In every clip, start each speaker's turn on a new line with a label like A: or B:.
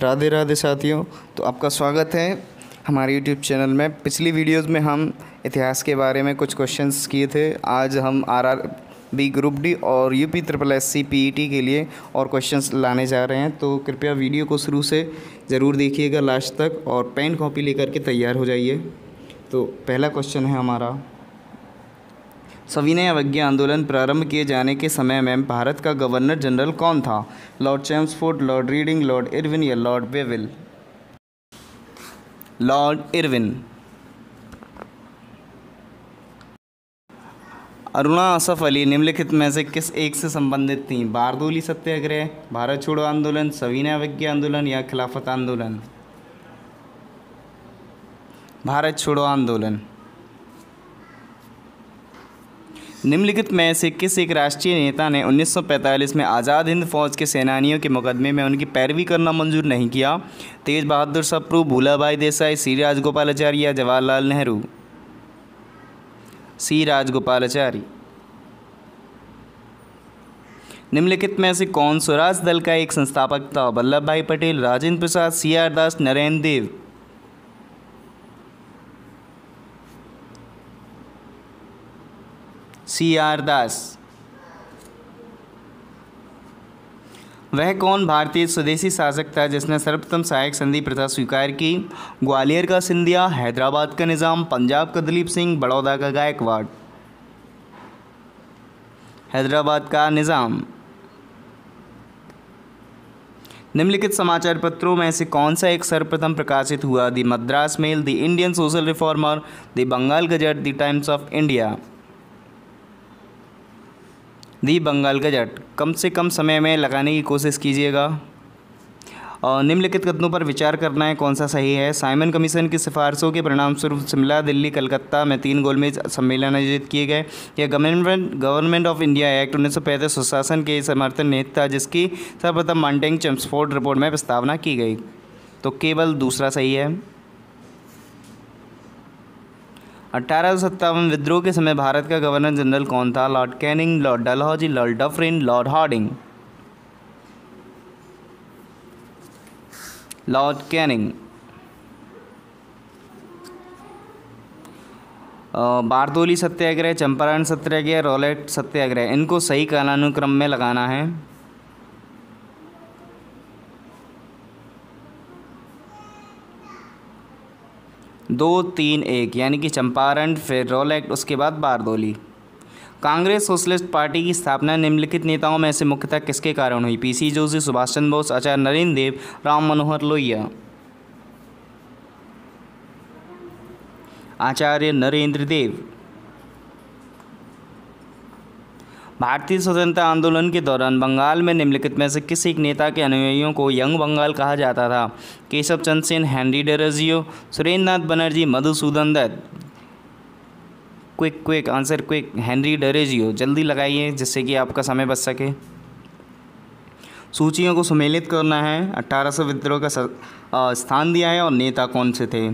A: राधे राधे साथियों। तो आपका स्वागत है हमारे यूट्यूब चैनल में। पिछली वीडियोस में हम इतिहास के बारे में कुछ क्वेश्चंस किए थे। आज हम आरआरबी ग्रुप डी और यूपी ट्रिपल एससी पीईटी के लिए और क्वेश्चंस लाने जा रहे हैं। तो कृपया वीडियो को शुरू से ज़रूर देखिएगा लास्ट तक और पेन कॉपी लेकर के तैयार हो जाइए। तो पहला क्वेश्चन है हमारा, सविनय अवज्ञा आंदोलन प्रारंभ किए जाने के समय में भारत का गवर्नर जनरल कौन था? Lord Chelmsford, lord Reading, lord Irwin या lord Wavell? Lord Irwin. Aruna Asaf Ali निम्नलिखित में से किस एक से संबंधित थीं? बारदोली सत्याग्रह, भारत छोड़ो आंदोलन, सविनय अवज्ञा आंदोलन या खिलाफत आंदोलन? भारत छोड़ो आंदोलन। निम्नलिखित में से किस एक राष्ट्रीय नेता ने 1945 में आज़ाद हिंद फौज के सेनानियों के मुकदमे में उनकी पैरवी करना मंजूर नहीं किया? तेज बहादुर सप्रू, भूलाभाई देसाई, सी राजगोपालाचारी या जवाहरलाल नेहरू? सी राजगोपालाचारी। निम्नलिखित में से कौन स्वराज दल का एक संस्थापक था? वल्लभ भाई पटेल, राजेंद्र प्रसाद, सी आर दास, नरेंद्र देव? सी आर दास। वह कौन भारतीय स्वदेशी शासक था जिसने सर्वप्रथम सहायक संधि प्रथा स्वीकार की? ग्वालियर का सिंधिया, हैदराबाद का निज़ाम, पंजाब का दलीप सिंह, बड़ौदा का गायकवाड़? हैदराबाद का निज़ाम। निम्नलिखित समाचार पत्रों में से कौन सा एक सर्वप्रथम प्रकाशित हुआ? The Madras mail, the Indian social reformer, the Bengal gazette, the Times of India? The Bengal gazette. कम से कम समय में लगाने की कोशिश कीजिएगा। और निम्नलिखित कथनों पर विचार करना है कौन सा सही है। साइमन कमीशन की सिफारिशों के परिणामस्वरूप शिमला, दिल्ली, कलकत्ता में 3 गोलमेज सम्मेलन आयोजित किए गए। यह गवर्नमेंट ऑफ इंडिया एक्ट 1935 सुशासन के समर्थन निहित था जिसकी सर्वप्रथम माउंटेन चैम्सफोर्ड रिपोर्ट में प्रस्तावना की गई। तो केवल दूसरा सही है। 1857 विद्रोह के समय भारत का गवर्नर जनरल कौन था? Lord Canning, lord Dalhousie, lord Dufferin, lord Hardinge? Lord Canning. Bardoli satyagraha, Champaran satyagraha, Rowlatt satyagraha, इनको सही कालानुक्रम में लगाना है। दो, तीन, एक, यानी कि चंपारण, फिर रॉलेट, उसके बाद बारदोली। कांग्रेस सोशलिस्ट पार्टी की स्थापना निम्नलिखित नेताओं में से मुख्यतः किसके कारण हुई? पीसी जोशी, सुभाष चंद्र बोस, आचार्य नरेंद्र देव, राम मनोहर लोहिया? आचार्य नरेंद्र देव। भारतीय स्वतंत्रता आंदोलन के दौरान बंगाल में निम्नलिखित में से किस एक नेता के अनुयायियों को यंग बंगाल कहा जाता था? Keshav Chandra Sen, Henry Derozio, Surendra Nath Banerjee, Madhusudan Dutt? Quick answer quick, Henry Derozio. जल्दी लगाइए जिससे कि आपका समय बच सके। सूचियों को सुमेलित करना है। 1800 विद्रोह का स्थान दिया है और नेता कौन से थे?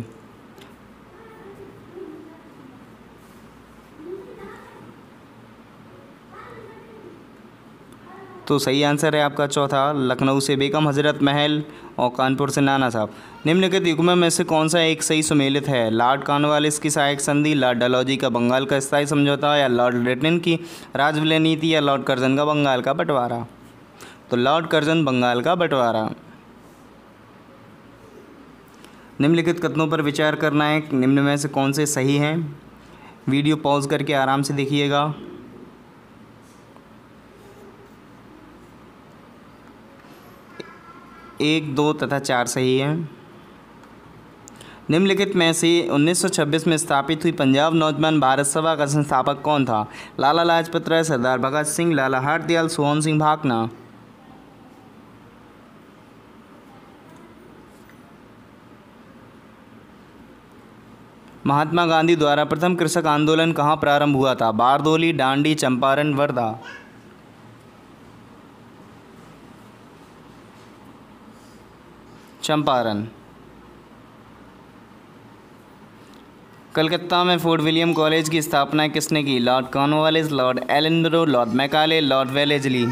A: तो सही आंसर है आपका चौथा, लखनऊ से बेगम हजरत महल और कानपुर से नाना साहब। निम्नलिखित युग्मों में से कौन सा एक सही सुमेलित है? लॉर्ड कॉर्नवालिस की सहायक संधि, लॉर्ड डलहौजी का बंगाल का स्थायी समझौता, या लॉर्ड लिटन की राजविलय नीति, या लॉर्ड कर्जन का बंगाल का बंटवारा? तो लॉर्ड कर्जन बंगाल का बंटवारा। निम्नलिखित कथनों पर विचार करना है, निम्न में से कौन से सही हैं? वीडियो पॉज करके आराम से देखिएगा। 1, 2 तथा 4 सही है। निम्नलिखित में से 1926 में स्थापित हुई पंजाब नौजवान भारत सभा का संस्थापक कौन था? लाला लाजपत राय, सरदार भगत सिंह, लाला हरदयाल, सोहन सिंह भाकना? महात्मा गांधी द्वारा प्रथम कृषक आंदोलन कहाँ प्रारंभ हुआ था? बारदोली, डांडी, चंपारण, वर्धा? चंपारण। कलकत्ता में फोर्ट विलियम कॉलेज की स्थापना किसने की? Lord Cornwallis, lord Ellenborough, lord Macaulay, lord Wellesley?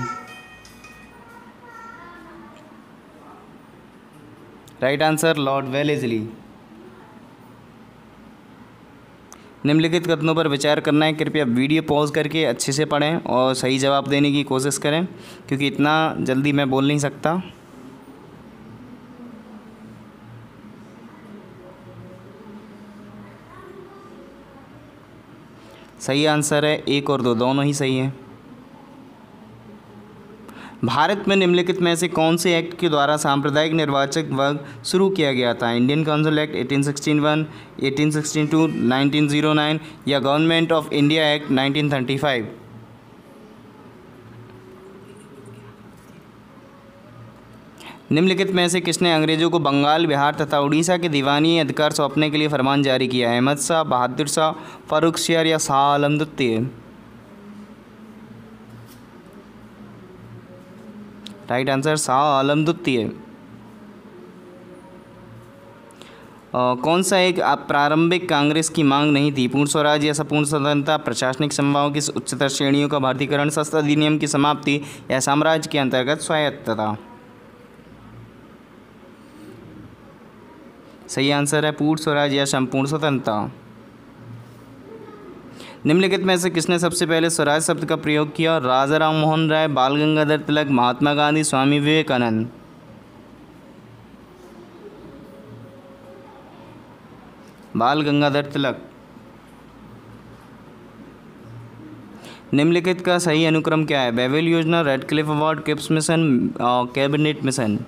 A: Right answer lord Wellesley. निम्नलिखित कथनों पर विचार करना है, कृपया वीडियो पॉज करके अच्छे से पढ़ें और सही जवाब देने की कोशिश करें, क्योंकि इतना जल्दी मैं बोल नहीं सकता। सही आंसर है 1 और 2 दोनों ही सही हैं। भारत में निम्नलिखित में से कौन से एक्ट के द्वारा सांप्रदायिक निर्वाचक वर्ग शुरू किया गया था? इंडियन काउंसिल एक्ट 1861, 1862, 1909 या गवर्नमेंट ऑफ इंडिया एक्ट 1935? निम्नलिखित में से किसने अंग्रेजों को बंगाल, बिहार तथा उड़ीसा के दीवानी अधिकार सौंपने के लिए फरमान जारी किया? अहमद शाह, बहादुर शाह, फर्रुखसियार या शाह आलम द्वितीय? राइट आंसर शाह आलम द्वितीय। कौन सा एक प्रारंभिक कांग्रेस की मांग नहीं थी? पूर्ण स्वराज या संपूर्ण स्वतंत्रता, प्रशासनिक सेवाओं की उच्चतर श्रेणियों का भारतीकरण, सशस्त्र अधिनियम की समाप्ति या साम्राज्य के अंतर्गत स्वायत्तता? सही आंसर है पूर्ण स्वराज या संपूर्ण स्वतंत्रता। निम्नलिखित में से किसने सबसे पहले स्वराज शब्द का प्रयोग किया? राजा राम मोहन राय, बाल गंगाधर तिलक, महात्मा गांधी, स्वामी विवेकानंद? बाल गंगाधर तिलक। निम्नलिखित का सही अनुक्रम क्या है? बेवेल योजना, Radcliffe award, Cripps mission, cabinet mission?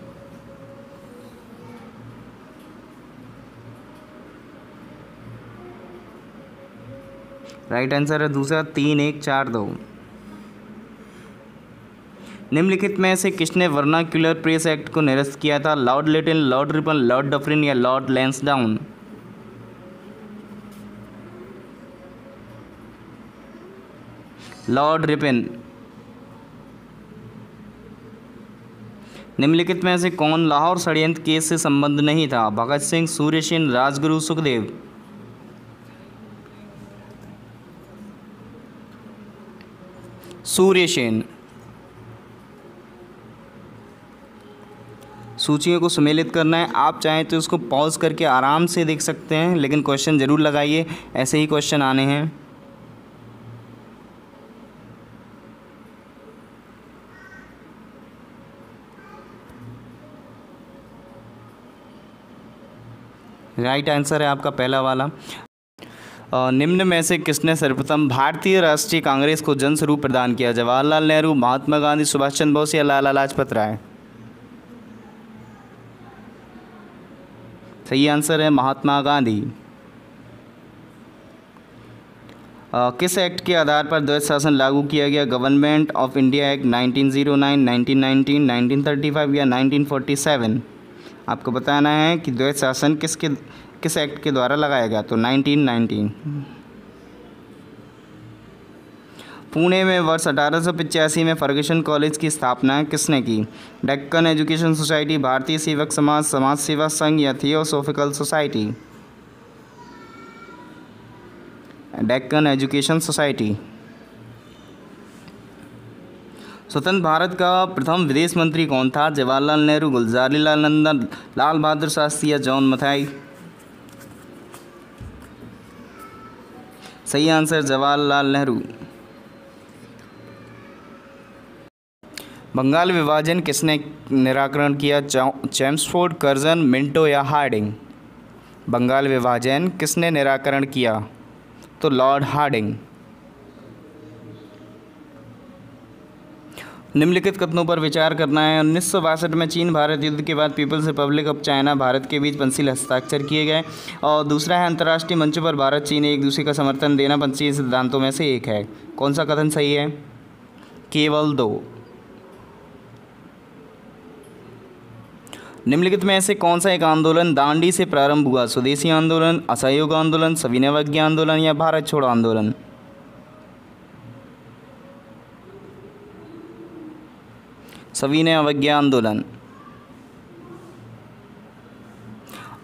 A: Right answer है दूसरा 3, 1, 4, 2। निम्नलिखित में से किसने वर्नाक्यूलर प्रेस एक्ट को निरस्त किया था? Lord Lytton, lord Ripon, lord Dufferin या लॉर्ड लैंसडाउन? Lord Ripon. निम्नलिखित में से कौन लाहौर षड्यंत्र केस से संबंध नहीं था? भगत सिंह, सूर्य सेन, राजगुरु, सुखदेव? सूर्य सेन। सूचियों को सम्मिलित करना है, आप चाहें तो इसको पॉज करके आराम से देख सकते हैं, लेकिन क्वेश्चन ज़रूर लगाइए, ऐसे ही क्वेश्चन आने हैं। राइट आंसर है आपका पहला वाला। निम्न में से किसने सर्वप्रथम भारतीय राष्ट्रीय कांग्रेस को जन स्वरूप प्रदान किया? जवाहरलाल नेहरू, महात्मा गांधी, सुभाष चंद्र बोस या लाला लाजपत राय? सही आंसर है महात्मा गांधी। किस एक्ट के आधार पर द्वैत शासन लागू किया गया? गवर्नमेंट ऑफ इंडिया एक्ट 1909, 1919, 1935 या 1947? आपको बताना है कि द्वैत शासन किस एक्ट के द्वारा लगाया गया, तो 1919। पुणे में वर्ष 1885 में फर्ग्यूसन कॉलेज की स्थापना किसने की? डेक्कन एजुकेशन सोसाइटी, भारतीय सेवक समाज, समाज सेवा संघ या theosophical society? Deccan education society. स्वतंत्र भारत का प्रथम विदेश मंत्री कौन था? जवाहरलाल नेहरू, गुलजारीलाल नंदा, लाल बहादुर शास्त्री या जॉन मथाई? सही आंसर जवाहरलाल नेहरू। बंगाल विभाजन किसने निराकरण किया? चेम्सफोर्ड, कर्जन, मिंटो या हार्डिंग? बंगाल विभाजन किसने निराकरण किया? तो लॉर्ड हार्डिंग। निम्नलिखित कथनों पर विचार करना है। 1962 में चीन भारत युद्ध के बाद People's Republic of China Bharat के बीच पंचशील हस्ताक्षर किए गए। और दूसरा है अंतर्राष्ट्रीय मंचों पर भारत चीन एक दूसरे का समर्थन देना पंचशील सिद्धांतों में से एक है। कौन सा कथन सही है? केवल 2। निम्नलिखित में से कौन सा एक आंदोलन दांडी से प्रारंभ हुआ? स्वदेशी आंदोलन, असहयोग आंदोलन, सविनय अवज्ञा आंदोलन या भारत छोड़ो आंदोलन? सविनय अवज्ञा आंदोलन।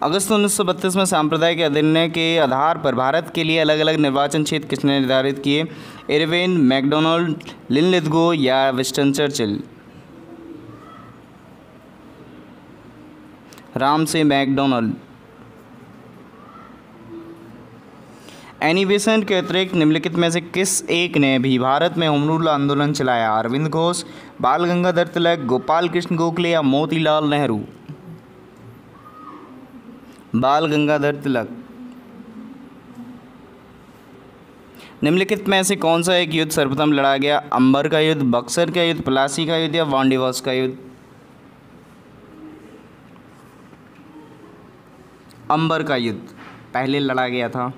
A: अगस्त 1932 में सांप्रदायिक अधिनियम के आधार पर भारत के लिए अलग अलग निर्वाचन क्षेत्र किसने निर्धारित किए? इरविन, मैकडोनाल्ड, लिनलिथगो या विंस्टन चर्चिल? Ramsay MacDonald. एनिवेशन के अतिरिक्त निम्नलिखित में से किस एक ने भी भारत में होम रूल आंदोलन चलाया? अरविंद घोष, बाल गंगाधर तिलक, गोपाल कृष्ण गोखले या मोतीलाल नेहरू? बाल गंगाधर तिलक। निम्नलिखित में से कौन सा एक युद्ध सर्वप्रथम लड़ा गया? अंबर का युद्ध, बक्सर का युद्ध, प्लासी का युद्ध या वांडीवास का युद्ध? अंबर का युद्ध पहले लड़ा गया था।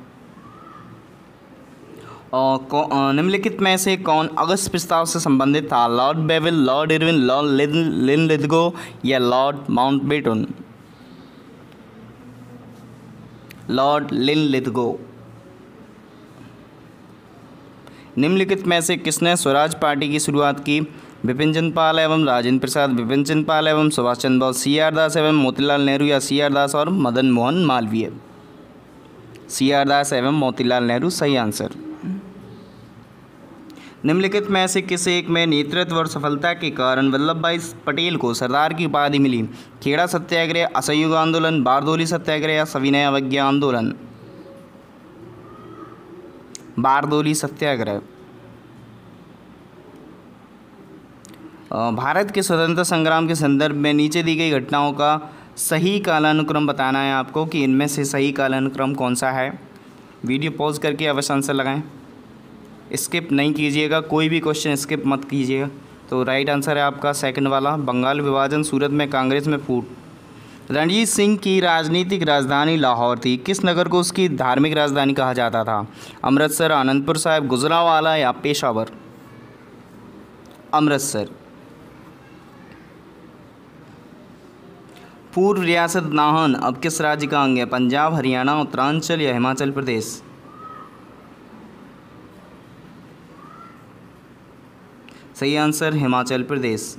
A: और निम्नलिखित में से कौन अगस्त प्रस्ताव से संबंधित था? Lord Wavell, lord Irwin, lord Linlithgow या लॉर्ड माउंटबेटन? Lord Linlithgow. निम्नलिखित में से किसने स्वराज पार्टी की शुरुआत की? बिपिन चंद्र पाल एवं राजेंद्र प्रसाद, बिपिन चंद्र पाल एवं सुभाष चंद्र बोस, सी.आर. दास एवं मोतीलाल नेहरू या सी.आर. दास और मदन मोहन मालवीय? सी.आर. दास एवं मोतीलाल नेहरू सही आंसर। निम्नलिखित में से किस एक में नेतृत्व और सफलता के कारण वल्लभ भाई पटेल को सरदार की उपाधि मिली? खेड़ा सत्याग्रह, असहयोग आंदोलन, बारदोली सत्याग्रह या सविनय अवज्ञा आंदोलन? बारदोली सत्याग्रह। भारत के स्वतंत्रता संग्राम के संदर्भ में नीचे दी गई घटनाओं का सही कालानुक्रम बताना है आपको कि इनमें से सही कालानुक्रम कौन सा है। वीडियो पॉज करके अवश्य आंसर लगाएं, स्किप नहीं कीजिएगा, कोई भी क्वेश्चन स्किप मत कीजिएगा। तो राइट आंसर है आपका सेकंड वाला, बंगाल विभाजन, सूरत में कांग्रेस में फूट। रणजीत सिंह की राजनीतिक राजधानी लाहौर थी, किस नगर को उसकी धार्मिक राजधानी कहा जाता था? अमृतसर, आनंदपुर साहिब, गुजरांवाला या पेशावर? अमृतसर। पूर्व रियासत नाहन अब किस राज्य का अंग है? पंजाब, हरियाणा, उत्तरांचल या हिमाचल प्रदेश? सही आंसर हिमाचल प्रदेश।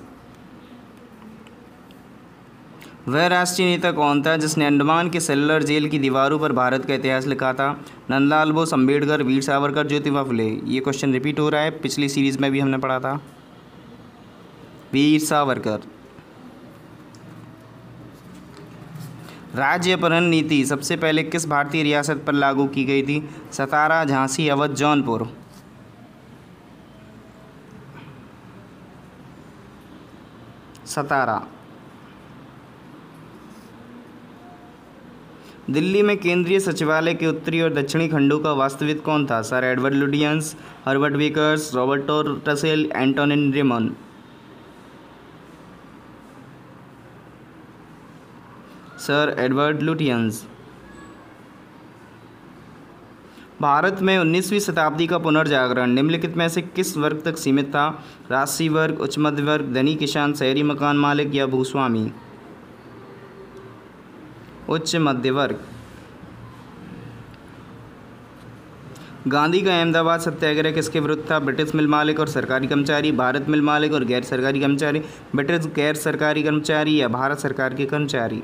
A: वह राष्ट्रीय नेता कौन था जिसने अंडमान के सेलुलर जेल की दीवारों पर भारत का इतिहास लिखा था? नंदलाल बोस, अम्बेडकर, वीर सावरकर, ज्योतिबा फुले? ये क्वेश्चन रिपीट हो रहा है, पिछली सीरीज में भी हमने पढ़ा था। वीर सावरकर। राज्य अपहरण नीति सबसे पहले किस भारतीय रियासत पर लागू की गई थी? सतारा, झांसी, अवध, जौनपुर? सतारा। दिल्ली में केंद्रीय सचिवालय के उत्तरी और दक्षिणी खंडों का वास्तविक कौन था? Sir Edward Lutyens, Herbert Bakers, Robert Tor Russell, Antonin Raymond? Sir Edward Lutyens. Bharat में 19वीं शताब्दी का पुनर्जागरण निम्नलिखित में से किस वर्ग तक सीमित था? राजसी वर्ग, उच्च मध्य वर्ग, धनी किसान, शहरी मकान मालिक या भूस्वामी? उच्च मध्य वर्ग। गांधी का अहमदाबाद सत्याग्रह किसके विरुद्ध था? ब्रिटिश मिल मालिक और सरकारी कर्मचारी, भारत मिल मालिक और गैर सरकारी कर्मचारी, ब्रिटिश गैर सरकारी कर्मचारी या भारत सरकार के कर्मचारी?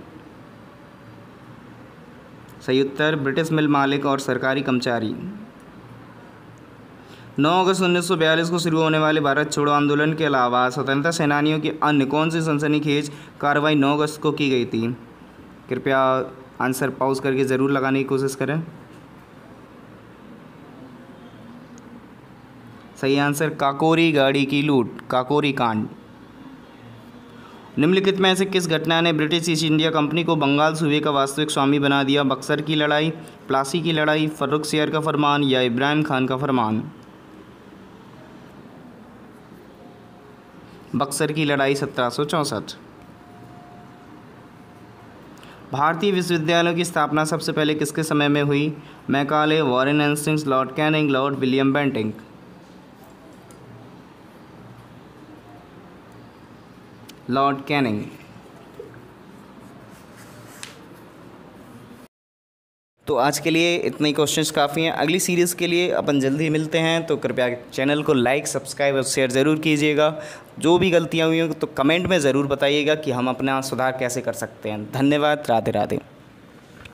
A: सही उत्तर ब्रिटिश मिल मालिक और सरकारी कर्मचारी। 9 अगस्त 1942 को शुरू होने वाले भारत छोड़ो आंदोलन के अलावा स्वतंत्रता सेनानियों की अन्य कौन सी सनसनीखेज कार्रवाई 9 अगस्त को की गई थी? कृपया आंसर पॉज करके ज़रूर लगाने की कोशिश करें। सही आंसर काकोरी गाड़ी की लूट, काकोरी कांड। निम्नलिखित में से किस घटना ने ब्रिटिश ईस्ट इंडिया कंपनी को बंगाल सूबे का वास्तविक स्वामी बना दिया? बक्सर की लड़ाई, प्लासी की लड़ाई, फर्रुखसियार का फरमान या इब्राहिम खान का फरमान? बक्सर की लड़ाई 1764। भारतीय विश्वविद्यालयों की स्थापना सबसे पहले किसके समय में हुई? Macaulay, Warren Hastings, Lord Canning, Lord William Bentinck? Lord Canning. तो आज के लिए इतने ही क्वेश्चंस काफ़ी हैं। अगली सीरीज़ के लिए अपन जल्दी मिलते हैं, तो कृपया चैनल को लाइक, सब्सक्राइब और शेयर ज़रूर कीजिएगा। जो भी गलतियाँ हुई हों तो कमेंट में ज़रूर बताइएगा कि हम अपना सुधार कैसे कर सकते हैं। धन्यवाद। राधे राधे।